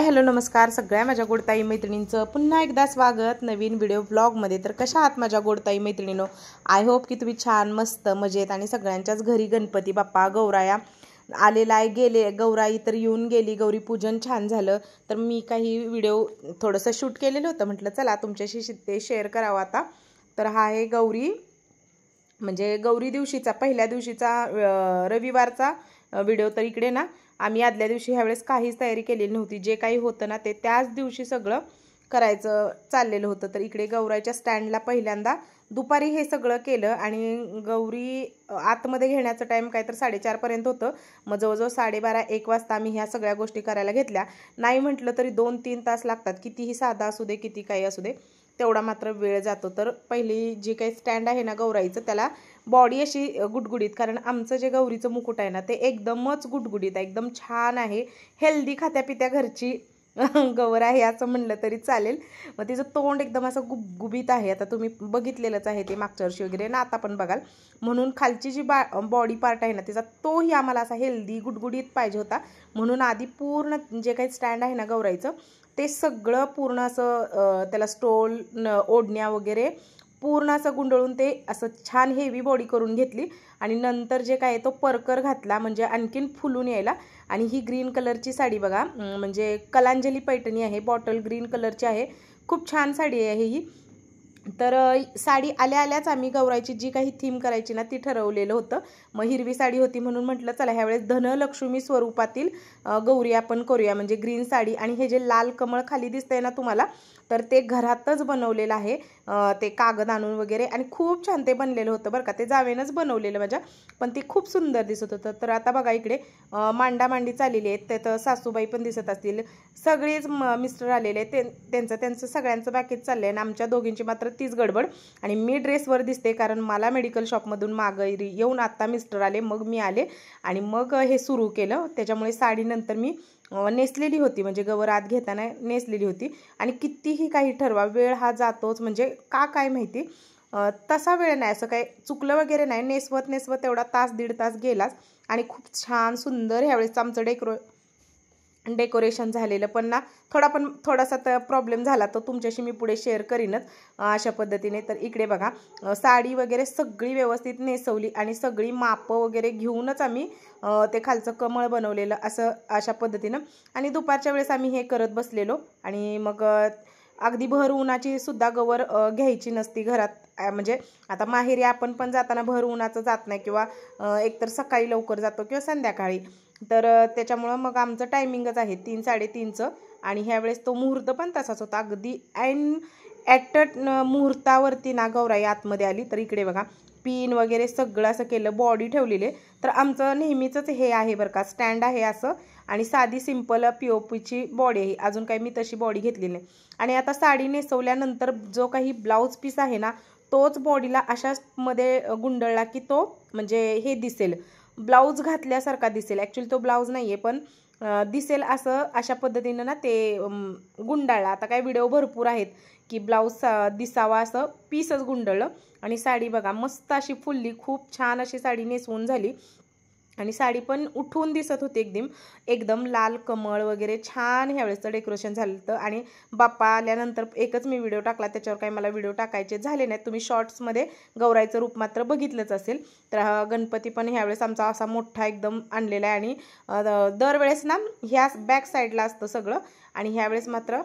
Hi hello नमस्कार सगळ्या माझ्या गोडताई मैत्रिणींचं पुन्हा एकदा स्वागत नवीन व्हिडिओ ब्लॉगमध्ये। तर कशा आहात माझ्या गोडताई मैत्रिणींनो? आय होप की तुम्ही छान मस्त मजेत आणि सगळ्यांच्याच घरी गणपती बाप्पा गौराया आलेला आहे। गेले गौराई तर येऊन गेली, गौरी पूजन छान झालं। तर मी काही व्हिडिओ थोडंसं शूट केलेलं होतं, म्हटलं चला तुमच्याशी ते शेअर करावं आता। तर हा आहे गौरी, म्हणजे गौरी दिवशीचा पहिल्या दिवशीचा रविवारचा व्हिडिओ। तर इकडे ना आम्ही आदल्या दिवशी ह्यावेळेस काहीच तयारी केलेली नव्हती, जे काही होतं ना ते त्याच दिवशी सगळं करायचं चाललेलं होतं। तर इकडे गौराईच्या स्टँडला पहिल्यांदा दुपारी हे सगळं केलं आणि गौरी आतमध्ये घेण्याचं टाईम काय तर 4:30 पर्यंत होतं। मग जवळजवळ 12:30-1 वाजता आम्ही ह्या सगळ्या गोष्टी करायला घेतल्या। नाही म्हटलं तरी 2-3 तास लागतात, कितीही साधा असू दे किती काही असू दे तेवढा मात्र वेळ जातो। तर पहिली जी काही स्टँड आहे ना गौराईचं, त्याला बॉडी अशी गुडगुडीत, कारण आमचं जे गौरीचं मुकुट आहे ना ते एकदमच गुडगुडीत आहे, एकदम छान आहे। हेल्दी खात्यापित्या घरची गौर आहे असं म्हणलं तरी चालेल। मग तिचं तोंड एकदम असं गुबगुबीत आहे, आता तुम्ही बघितलेलंच आहे ते मागच्या वर्षी वगैरे ना, आता पण बघाल। म्हणून खालची जी बॉडी पार्ट आहे ना तिचा तोही आम्हाला असा हेल्दी गुडगुडीत पाहिजे होता, म्हणून आधी पूर्ण जे काही स्टँड आहे ना गौराईचं ते सगळं पूर्ण असं त्याला स्टोल ओढण्या वगैरे पूर्ण असं गुंडळून ते असं छान हेवी बॉडी करून घेतली। आणि नंतर जे काय तो परकर घातला, म्हणजे आणखीन फुलून यायला। आणि ही ग्रीन कलरची साडी बघा, म्हणजे कलांजली पैठणी आहे, बॉटल ग्रीन कलरची आहे, खूप छान साडी आहे ही। तर साडी आल्या आल्याच आम्ही गौराईची जी काही थीम करायची ना ती ठरवलेलं होतं। मग हिरवी साडी होती म्हणून म्हटलं चला ह्यावेळेस धनलक्ष्मी स्वरूपातील गौरी आपण करूया, म्हणजे ग्रीन साडी। आणि हे जे लाल कमळ खाली दिसतंय ना तुम्हाला, तर ते घरातच बनवलेलं आहे, ते कागद आणून वगैरे, आणि खूप छान ते बनलेलं होतं बरं का। ते जावेनंच बनवलेलं माझ्या, पण ते खूप सुंदर दिसत होतं। तर आता बघा इकडे मांडामांडी चाललेली आहेत, त्यात सासूबाई पण दिसत असतील, सगळेच मिस्टर आलेले आहेत, त्यांचं सगळ्यांचं बाकीच चाललंय आणि आमच्या दोघींची मात्र तीच गडबड। आणि मी ड्रेसवर दिसते कारण मला मेडिकल शॉपमधून माघारी येऊन आत्ता मिस्टर आले, मग मी आले आणि मग हे सुरू केलं। त्याच्यामुळे साडी नंतर मी नेसलेली होती, म्हणजे गवर आत घेताना नेसलेली होती। आणि कितीही काही ठरवा वेळ हा जातोच, म्हणजे का काय माहिती, तसा वेळ नाही, असं काही चुकलं वगैरे नाही, नेसवत तेवढा तास दीड तास गेलाच। आणि खूप छान सुंदर ह्यावेळेस आमचं डेकोरेशन झालेलं। पण ना थोडासा तर प्रॉब्लेम झाला, तो तुमच्याशी मी पुढे शेअर करीनच अशा पद्धतीने। तर इकडे बघा साडी वगैरे सगळी व्यवस्थित नेसवली आणि सगळी मापं वगैरे घेऊनच आम्ही ते खालचं कमळ बनवलेलं असं अशा पद्धतीनं। आणि दुपारच्या वेळेस आम्ही हे करत बसलेलो। आणि मग अगदी भर उन्हाची सुद्धा गवर घ्यायची नसती घरात, म्हणजे आता माहेरी आपण पण जाताना भर उन्हाचं जात नाही, किंवा एकतर सकाळी लवकर जातो किंवा संध्याकाळी। तर त्याच्यामुळं मग आमचं टायमिंगच आहे 3-3:30चं। आणि ह्यावेळेस तो मुहूर्त पण तसाच होता, अगदी ॲट मुहूर्तावरती ना गौराई आतमध्ये आली। तर इकडे बघा पिन वगैरे सगळं असं केलं, बॉडी ठेवलेली आहे। तर आमचं नेहमीचंच हे आहे बरं का, स्टँड आहे असं, आणि साधी सिंपल POPची बॉडी आहे, अजून काही मी तशी बॉडी घेतलेली नाही। आणि आता साडी नेसवल्यानंतर जो काही ब्लाऊज पीस आहे ना तोच बॉडीला अशाच मध्ये गुंडळला की तो म्हणजे हे दिसेल, ब्लाऊज घातल्यासारखा दिसेल। ॲक्च्युली तो ब्लाऊज नाही आहे, पण दिसेल असं अशा पद्धतीनं ना ते गुंडाळला। आता काय व्हिडिओ भरपूर आहेत की ब्लाऊज दिसावा असं पीसच गुंडळलं। आणि साडी बघा मस्त अशी फुलली, खूप छान अशी साडी नेसवून झाली। आणि साडी पण उठून दिसत होती, एकदम लाल कमळ वगैरे छान ह्यावेळेसचं डेकोरेशन झालं होतं। आणि बाप्पा आल्यानंतर एकच मी व्हिडिओ टाकला, त्याच्यावर काही मला व्हिडिओ टाकायचे झाले नाहीत, तुम्ही शॉर्ट्समध्ये गौराईचं रूप मात्र बघितलंच असेल। तर हा गणपती पण ह्यावेळेस आमचा असा मोठा एकदम आणलेला आहे। आणि दरवेळेस ना ह्या बॅक साईडला असतं सगळं, आणि ह्यावेळेस मात्र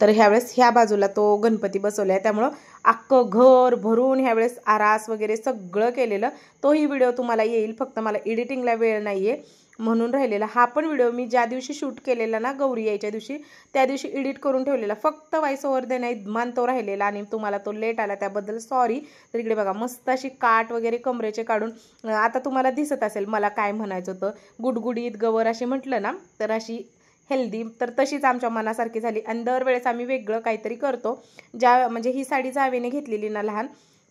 ह्यावेळेस ह्या बाजूला तो गणपती बसवला आहे, त्यामुळं अख्खं घर भरून ह्यावेळेस आरास वगैरे सगळं केलेलं। तोही व्हिडिओ तुम्हाला येईल, फक्त मला एडिटिंगला वेळ नाही आहे म्हणून राहिलेला। हा पण व्हिडिओ मी ज्या दिवशी शूट केलेला ना गौरी यायच्या दिवशी, त्या दिवशी एडिट करून ठेवलेला, फक्त व्हॉइस ओव्हर देण्या मान तो राहिलेला, आणि तुम्हाला तो लेट आला त्याबद्दल सॉरी। तर इकडे बघा मस्त अशी काठ वगैरे कमरेचे काढून, आता तुम्हाला दिसत असेल मला काय म्हणायचं होतं, गुडगुडीत गवर अशी म्हटलं ना, तर अशी हेल्दी, तर तशीच आमच्या मनासारखी झाली। आणि दरवेळेस आम्ही वेगळं काहीतरी करतो, म्हणजे ही साडी जावेने घेतलेली ना लहान,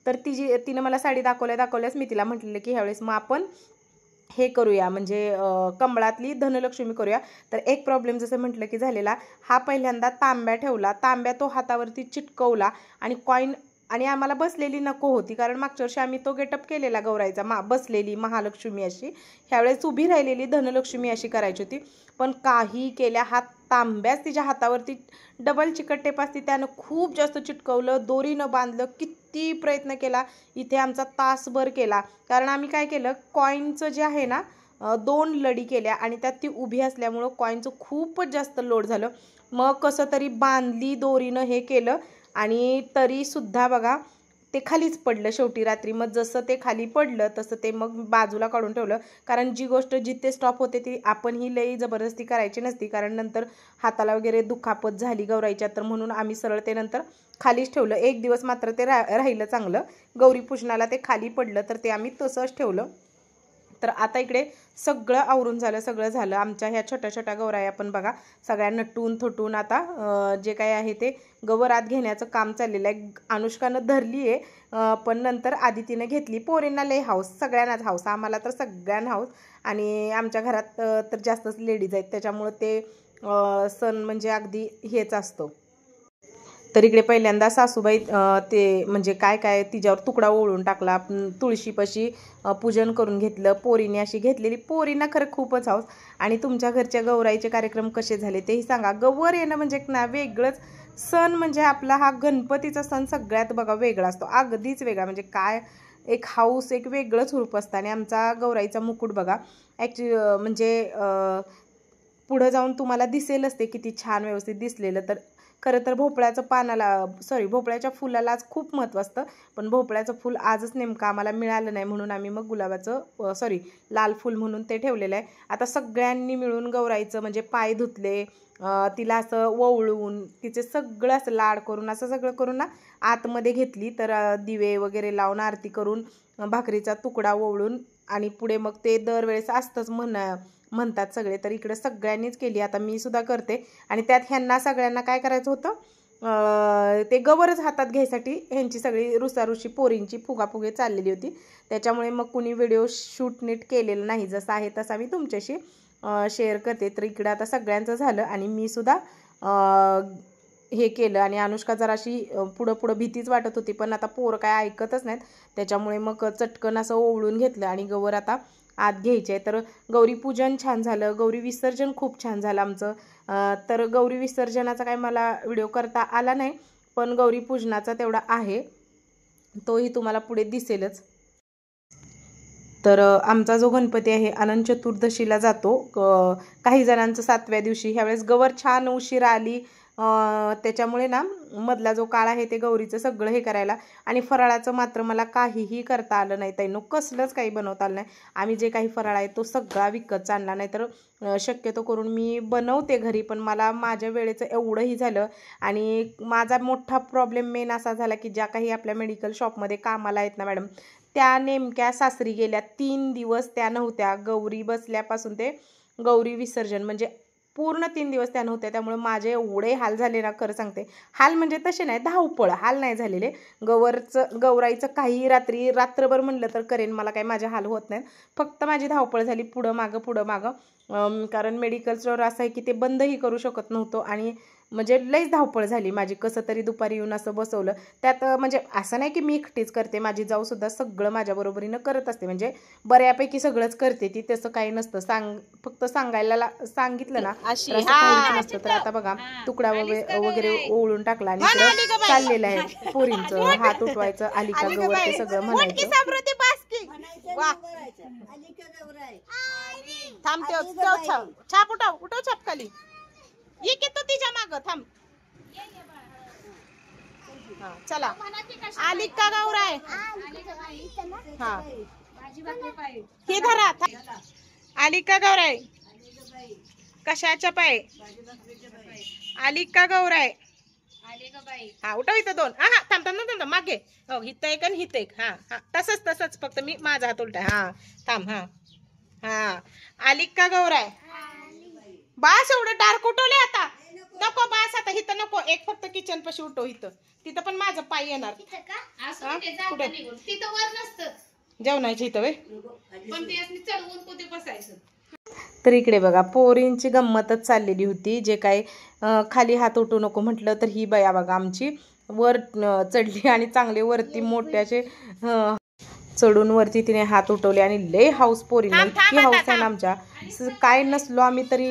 तर तिनं मला साडी दाखवल्यास मी तिला म्हटलेलं की ह्यावेळेस मग आपण हे करूया, म्हणजे कमळातली धनलक्ष्मी करूया। तर एक प्रॉब्लेम जसं म्हटलं की झालेला, हा पहिल्यांदा तांब्या ठेवला, तांब्या तो हातावरती चिटकवला आणि कॉईन आणि आम्हाला बसलेली नको होती, कारण मागच्या वर्षी आम्ही तो गेटअप केलेला गौराईचा बसलेली महालक्ष्मी अशी, ह्यावेळेस उभी राहिलेली धनलक्ष्मी अशी करायची होती. पण काही केल्या, हात तांब्याच तिच्या हातावरती डबल चिकट टेप असती त्यानं खूप जास्त चिटकवलं, दोरीनं बांधलं, किती प्रयत्न केला. इथे आमचा तासभर केला, कारण आम्ही काय केलं, कॉईनचं जे आहे ना 2 लडी केल्या आणि त्यात ती उभी असल्यामुळं कॉईनचं खूपच जास्त लोड झालं. मग कसं तरी बांधली दोरीनं, हे केलं आणि तरीसुद्धा बघा ते खालीच पडलं शेवटी रात्री. मग जसं ते खाली पडलं तसं ते मग बाजूला काढून ठेवलं, कारण जी गोष्ट जिथे स्टॉप होते ती आपण ही लई जबरदस्ती करायची नसती, कारण नंतर हाताला वगैरे दुखापत झाली गौराईच्या, तर म्हणून आम्ही सरळ ते नंतर खालीच ठेवलं. एक दिवस मात्र ते राहिलं चांगलं, गौरी पूजनाला ते खाली पडलं तर ते आम्ही तसंच ठेवलं. तर आता इकडे सगळं आवरून झालं, सगळं झालं. आमच्या ह्या छोट्या छोट्या गौराया पण बघा सगळ्या नटून थोटून आता जे काय आहे ते गवर आत घेण्याचं काम चाललेलं आहे. अनुष्कानं धरली आहे, पण नंतर आदितीनं घेतली. पोरींना लय हाऊस, सगळ्यांनाच हाऊस, आम्हाला तर सगळ्यांना हाऊस. आणि आमच्या घरात तर जास्तच लेडीज आहेत, त्याच्यामुळं ते सण म्हणजे अगदी हेच असतो. तर इकडे पहिल्यांदा सासूबाई ते म्हणजे काय काय तिच्यावर तुकडा ओळून टाकला, तुळशीपाशी पूजन करून घेतलं. पोरीने अशी घेतलेली, पोरींना खरं खूपच हाऊस. आणि तुमच्या घरच्या गौराईचे कार्यक्रम कसे झाले तेही सांगा. गवर येणं म्हणजे ना वेगळंच सण, म्हणजे आपला हा गणपतीचा सण सगळ्यात बघा वेगळा असतो, अगदीच वेगळा, म्हणजे काय एक हाऊस, एक वेगळंच रूप असतं. आणि आमचा गौराईचा मुकुट बघा म्हणजे पुढं जाऊन तुम्हाला दिसेलच ते किती छान व्यवस्थित दिसलेलं. तर खरं तर भोपळ्याच्या फुलालाच खूप महत्त्व असतं, पण भोपळ्याचं फूल आजच नेमकं आम्हाला मिळालं नाही, म्हणून आम्ही मग लाल फूल म्हणून ते ठेवलेलं आहे. आता सगळ्यांनी मिळून गौराईचं म्हणजे पाय धुतले, तिला असं ववळून तिचे सगळं असं लाड करून असं सगळं करून ना आतमध्ये घेतली. तर दिवे वगैरे लावून आरती करून भाकरीचा तुकडा ववळून आणि पुढे मग ते दरवेळेस असतंच म्हणतात सगळे, तर इकडे सगळ्यांनीच केली. आता मी सुद्धा करते. आणि त्यात ह्यांना सगळ्यांना काय करायचं होतं, ते गवरच हातात घ्यायसाठी ह्यांची सगळी रुसारुशी पोरींची फुगाफुगे चाललेली होती, त्याच्यामुळे मग कुणी व्हिडिओ शूट नीट केलेलं नाही. जसं आहे तसा मी तुमच्याशी शेअर करते. तर इकडे आता सगळ्यांचं झालं आणि मी सुद्धा हे केलं. आणि अनुष्का जराशी पुढं भीतीच वाटत होती, पण आता पोरं काय ऐकतच नाहीत, त्याच्यामुळे मग चटकन असं ओवळून घेतलं आणि गवर आता आत घ्यायचे. तर गौरी पूजन छान झालं, गौरी विसर्जन खूप छान झालं आमचं. तर गौरी विसर्जनाचा काय मला व्हिडिओ करता आला नाही, पण गौरी पूजनाचा तेवढा आहे, तोही तुम्हाला पुढे दिसेलच. तर आमचा जो गणपती आहे अनंत चतुर्दशीला जातो, काही जणांचं 7व्या दिवशी. ह्यावेळेस गवर छान उशीर आली, त्याच्यामुळे ना मधला जो काळ आहे ते गौरीचं सगळं हे करायला. आणि फराळाचं मात्र मला काहीही करता आलं नाही ताईंनो, कसलंच काही बनवता आलं नाही. आम्ही जे काही फराळ आहे तो सगळा विकत आणला, नाही तर शक्यतो करून मी बनवते घरी, पण मला माझ्या वेळेचं एवढंही झालं. आणि माझा मोठा प्रॉब्लेम मेन असा झाला की ज्या काही आपल्या मेडिकल शॉपमध्ये कामाला आहेत ना मॅडम, त्या नेमक्या सासरी गेल्या. 3 दिवस त्या नव्हत्या, गौरी बसल्यापासून ते गौरी विसर्जन म्हणजे पूर्ण 3 दिवस त्या नव्हत्या. त्यामुळे माझे एवढे हाल झाले ना, खरं सांगते. हाल म्हणजे तसे नाही, धावपळ, हाल नाही झालेले. गौराईचं काही रात्रभर म्हणलं तर करेन, मला काही माझे हाल होत नाहीत, फक्त माझी धावपळ झाली पुढं मागं. कारण मेडिकल स्टोअर असं आहे की ते बंदही करू शकत नव्हतो, आणि म्हणजे लईच धावपळ झाली माझी. कसं तरी दुपारी येऊन असं बसवलं. त्यात म्हणजे असं नाही की मी एकटीच करते, माझी जाऊसुद्धा सगळं माझ्या बरोबरीनं करत असते, म्हणजे बऱ्यापैकी सगळंच करते ती, तसं काही नसतं. फक्त सांगायला सांगितलं ना असं काहीच नसतं. तर आता बघा तुकडा वगैरे ओळून टाकला आणि चाललेलं आहे पोरींचं हात उठवायचं, आलिका गवर ते सगळं म्हणायचं. छाप उठव छाप खाली, ये की तू तिच्या मागं थांब. चला आलिका गौराय, हा ही धरा. आलिका गौराय कशाच्या पाय, आलिका गौराय, हा उठव इथं 2. हा थांब मागे, हो हित एक आणि हित एक. हा तसंच फक्त मी माझा हात उलटा. हा थांब. हा आलिका गौराय. बास एवढं डार्क उठवले आता, नको बास आता हिथं नको, एक फक्त किचन पाशी उठव इथं, तिथं पण माझं पाय येणार. जेवणाची इथं बसायचं. तर इकडे बघा पोरींची गंमतच चाललेली होती. जे काय खाली हात उठू नको म्हटलं तर ही बया बघा आमची वर चढली आणि चांगले वरती मोठ्याचे चढून वरती तिने हात उठवले आणि लय हाऊस पोरीला, इतकी हाऊस आहे ना आमच्या, काय नसलो आम्ही तरी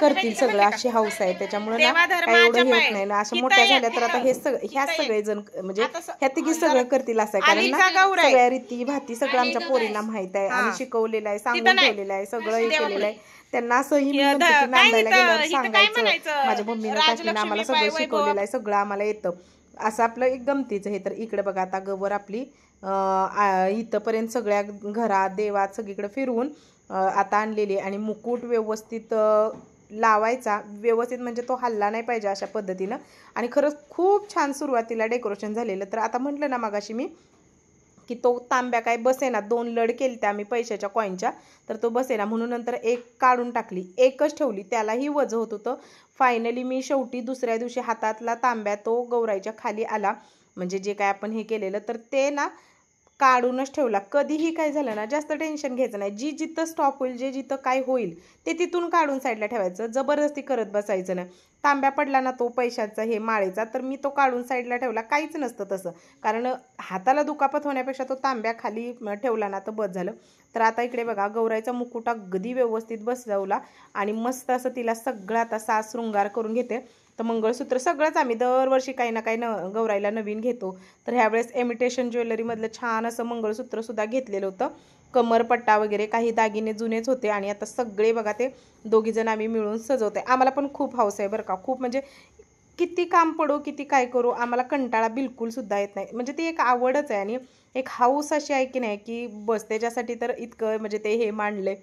करतील सगळं, अशी हाऊस आहे. त्याच्यामुळे ना काय एवढं हे होत नाही ना. अशा मोठ्या झाल्या तर आता हे सगळं ह्या सगळे जण म्हणजे ह्या तिघी सगळं करतील असं आहे. कारण ना सगळ्या रीती भाती सगळं आमच्या पोरींना माहित आहे आणि शिकवलेलं आहे, सांगून ठेवलेलं आहे, सगळं हे केलेलं आहे. त्यांना असंही मी म्हणते की नांदायला गेल्यावर सांगायचं माझ्या मम्मीनं काकीनं आम्हाला सगळं शिकवलेलं आहे, सगळं आम्हाला येतं, असं आपलं एक गमतीचं हे. तर इकडे बघा आता गवर आपली इथंपर्यंत सगळ्या घरात देवात सगळीकडे फिरवून आता आणलेली आणि मुकुट व्यवस्थित लावायचा, व्यवस्थित म्हणजे तो हल्ला नाही पाहिजे अशा पद्धतीनं. आणि खरंच खूप छान सुरुवातीला डेकोरेशन झालेलं. तर आता म्हटलं ना मगाशी मी की तो तांब्या काय बसेना, 2 लड केली त्या आम्ही पैशाच्या कॉईनच्या, तर तो बसेना म्हणून नंतर एक काढून टाकली, एकच ठेवली, त्यालाही वजन होत होतं. फायनली मी शेवटी दुसऱ्या दिवशी हातातला तांब्या तो गौराईच्या खाली आला, म्हणजे जे काय आपण हे केलेलं तर ते ना काढूनच ठेवला. कधीही काय झालं ना जास्त टेन्शन घ्यायचं नाही, जी जिथं स्टॉप होईल, जे जिथं काय होईल ते तिथून काढून साईडला ठेवायचं, जबरदस्ती करत बसायचं नाही. तांब्या पडला ना तो पैशाचा हे माळेचा, तर मी तो काढून साईडला ठेवला, काहीच नसतं तसं, कारण हाताला दुखापत होण्यापेक्षा तो तांब्या खाली ठेवला ना तर बस झालं. तर आता इकडे बघा गौराईचा मुकुट अगदी व्यवस्थित बसवला आणि मस्त असं तिला सगळं आता साज शृंगार करून घेते. तर मंगळसूत्र सगळंच आम्ही दरवर्षी काही ना काही गौराईला नवीन घेतो. तर ह्यावेळेस इमिटेशन ज्वेलरीमधलं छान असं मंगळसूत्रसुद्धा घेतलेलं होतं, कमरपट्टा वगैरे काही दागिने जुनेच होते. आणि आता सगळे बघा ते दोघीजण आम्ही मिळून सजवते. आम्हाला पण खूप हौस आहे बरं का, खूप म्हणजे किती काम पडो किती काय करू आम्हाला कंटाळा बिलकुलसुद्धा येत नाही. म्हणजे ती एक आवडच आहे आणि एक हाऊस अशी आहे की नाही की बस त्याच्यासाठी तर इतकं म्हणजे ते हे मांडले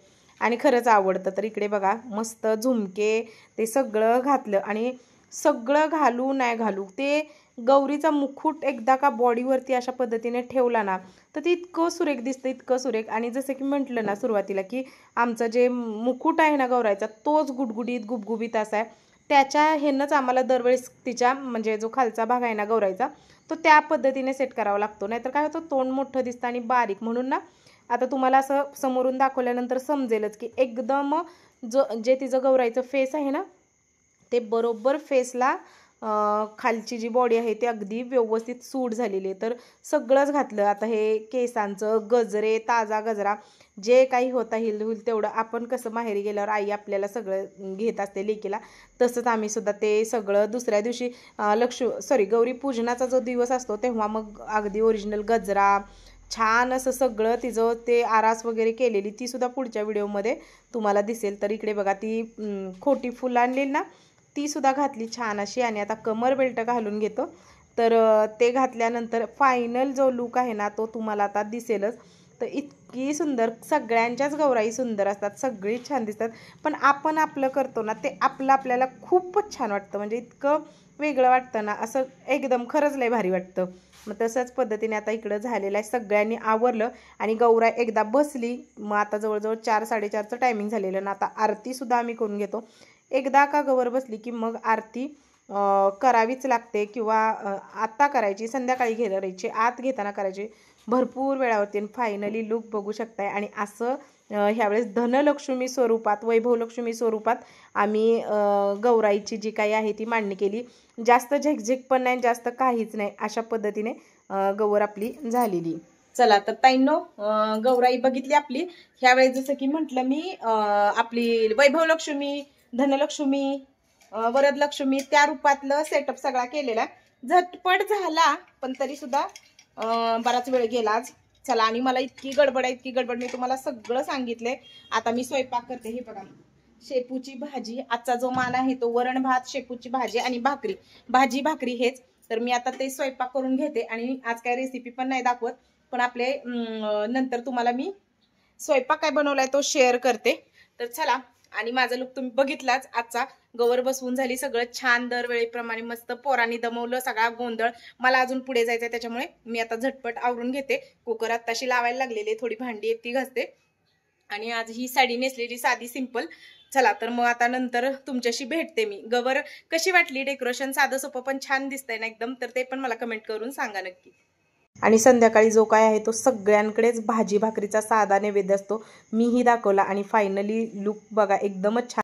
आणि खरंच आवडतं. तर इकडे बघा मस्त झुमके ते सगळं घातलं आणि सगळं घालू नाही घालू ते गौरीचा मुकुट एकदा का बॉडीवरती अशा पद्धतीने ठेवला ना तर ते इतकं सुरेख दिसतं, इतकं सुरेख. आणि जसं की म्हटलं ना सुरुवातीला की आमचं जे मुकुट आहे ना गौराईचा तोच गुटगुटीत गुबगुबीत असा आहे, त्याच्या ह्यानंच आम्हाला दरवेळेस तिच्या म्हणजे जो खालचा भाग आहे ना गौराईचा तो त्या पद्धतीने सेट करावा लागतो, नाहीतर काय होतं तोंड मोठं दिसतं आणि बारीक. म्हणून ना आता तुम्हाला असं समोरून दाखवल्यानंतर समजेलच की एकदम जे तिचं गौराईचं फेस आहे ना ते बरोबर फेसला खालची जी बॉडी आहे ती अगदी व्यवस्थित सूट झालेली आहे. तर सगळंच घातलं. आता हे केसांचं गजरे, ताजा गजरा जे काही होता होईल तेवढं, आपण कसं माहेरी गेल्यावर आई आपल्याला सगळं घेत असते लेकीला, तसंच आम्ही सुद्धा ते सगळं दुसऱ्या दिवशी गौरी पूजनाचा जो दिवस असतो तेव्हा मग अगदी ओरिजिनल गजरा छान असं सगळं तिचं ते आरास वगैरे केलेली ती सुद्धा पुढच्या व्हिडिओमध्ये तुम्हाला दिसेल. तर इकडे बघा ती खोटी फुलं आणलेली ना ती सुद्धा घातली छान अशी. आणि आता कमर बेल्ट घालून घेतो. तर ते घातल्यानंतर फायनल जो लुक आहे ना तो तुम्हाला आता दिसेलच. तर इतकी सुंदर, सगळ्यांच्याच गौराई सुंदर असतात, सगळी छान दिसतात, पण आपण आपलं करतो ना ते आपलं आपल्याला खूपच छान वाटतं, म्हणजे इतकं वेगळं वाटतं ना, असं एकदम खरंच लय भारी वाटतं. मग तशाच पद्धतीने आता इकडं झालेलं आहे, सगळ्यांनी आवरलं आणि गौराई एकदा बसली. मग आता जवळजवळ 4-4:30चं टायमिंग झालेलं ना, आता आरतीसुद्धा आम्ही करून घेतो. एकदा का गवर बसली की मग आरती करावीच लागते, किंवा आत्ता करायची, संध्याकाळी करायची, आत घेताना करायची, भरपूर वेळावरती. आणि फायनली लुक बघू शकताय. आणि असं ह्यावेळेस धनलक्ष्मी स्वरूपात, वैभवलक्ष्मी स्वरूपात आम्ही गौराईची जी काही आहे ती मांडणी केली. जास्त झेकझेक पण नाही, जास्त काहीच नाही, अशा पद्धतीने गौर आपली झालेली. चला तर ताईंनो, गौराई बघितली आपली. ह्यावेळेस जसं की म्हटलं मी आपली वैभवलक्ष्मी, धनलक्ष्मी, वरदलक्ष्मी त्या रूपातलं सेटअप सगळा केलेला. झटपट झाला पण तरी सुद्धा बराच वेळ गेला आज. चला, आणि मला इतकी गडबड आहे, इतकी गडबड, मी तुम्हाला सगळं सांगितलंय. आता मी स्वयंपाक करते. हे बघा, शेपूची भाजी, आजचा जो मान आहे तो वरण भात, शेपूची भाजी आणि भाकरी, भाजी भाकरी हेच. तर मी आता ते स्वयंपाक करून घेते. आणि आज काय रेसिपी पण नाही दाखवत, पण आपले नंतर तुम्हाला मी स्वयंपाक काय बनवलाय तो शेअर करते. तर चला, आणि माझा लुक तुम्ही बघितलाच आजचा. गवर बसवून झाली, सगळं छान दरवेळेप्रमाणे मस्त. पोरांनी दमवलं, सगळा गोंधळ. मला अजून पुढे जायचंय, त्याच्यामुळे मी आता झटपट आवरून घेते. कुकर आत्ताशी लावायला लागलेली, थोडी भांडी आहेत ती घासते. आणि आज ही साडी नेसलेली साधी सिंपल. चला तर मग आता नंतर तुमच्याशी भेटते मी. गवर कशी वाटली, डेकोरेशन साधं सोपं पण छान दिसतंय ना एकदम, तर ते पण मला कमेंट करून सांगा नक्की. आणि संध्याकाळी जो काय आहे तो सगळ्यांकडेच भाजी भाकरीचा साधा नैवेद्य असतो, मीही दाखवला. आणि फायनली लुक बघा एकदमच छान.